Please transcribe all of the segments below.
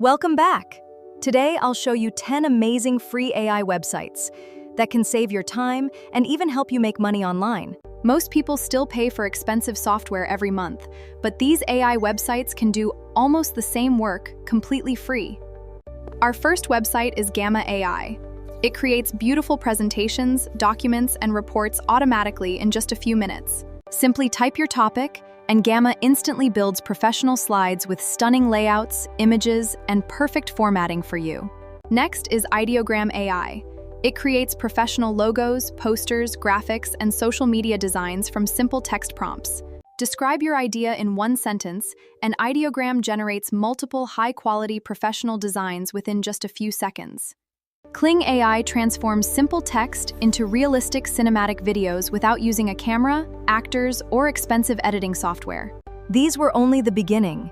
Welcome back! Today I'll show you 10 amazing free AI websites that can save your time and even help you make money online. Most people still pay for expensive software every month, but these AI websites can do almost the same work completely free. Our first website is Gamma AI. It creates beautiful presentations, documents, and reports automatically in just a few minutes. Simply type your topic, and Gamma instantly builds professional slides with stunning layouts, images, and perfect formatting for you. Next is Ideogram AI. It creates professional logos, posters, graphics, and social media designs from simple text prompts. Describe your idea in one sentence, and Ideogram generates multiple high-quality professional designs within just a few seconds. Kling AI transforms simple text into realistic cinematic videos without using a camera, actors, or expensive editing software. These were only the beginning.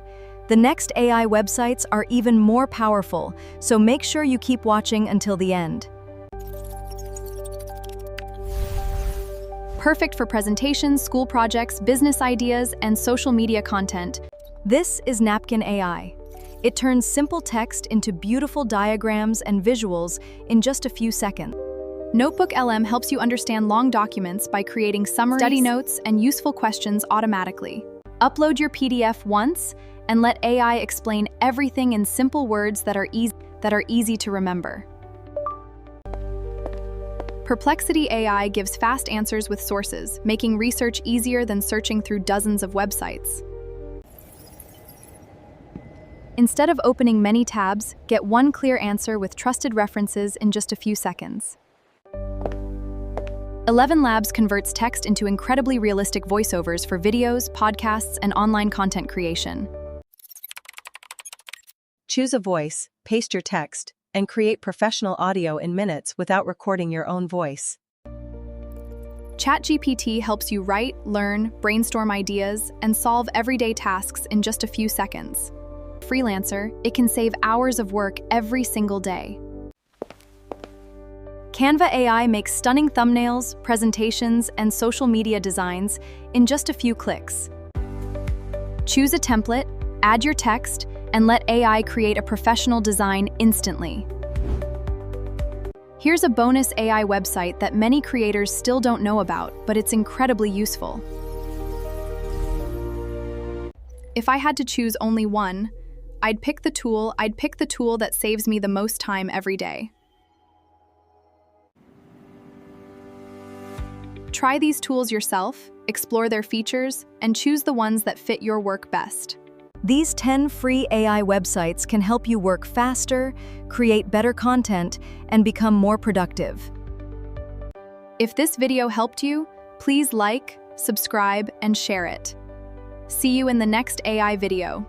The next AI websites are even more powerful, so make sure you keep watching until the end. Perfect for presentations, school projects, business ideas, and social media content. This is Napkin AI. It turns simple text into beautiful diagrams and visuals in just a few seconds. NotebookLM helps you understand long documents by creating summaries, study notes, and useful questions automatically. Upload your PDF once and let AI explain everything in simple words that are easy to remember. Perplexity AI gives fast answers with sources, making research easier than searching through dozens of websites. Instead of opening many tabs, get one clear answer with trusted references in just a few seconds. ElevenLabs converts text into incredibly realistic voiceovers for videos, podcasts, and online content creation. Choose a voice, paste your text, and create professional audio in minutes without recording your own voice. ChatGPT helps you write, learn, brainstorm ideas, and solve everyday tasks in just a few seconds. Freelancer, it can save hours of work every single day. Canva AI makes stunning thumbnails, presentations, and social media designs in just a few clicks. Choose a template, add your text, and let AI create a professional design instantly. Here's a bonus AI website that many creators still don't know about, but it's incredibly useful. If I had to choose only one, I'd pick the tool that saves me the most time every day. Try these tools yourself, explore their features, and choose the ones that fit your work best. These 10 free AI websites can help you work faster, create better content, and become more productive. If this video helped you, please like, subscribe, and share it. See you in the next AI video.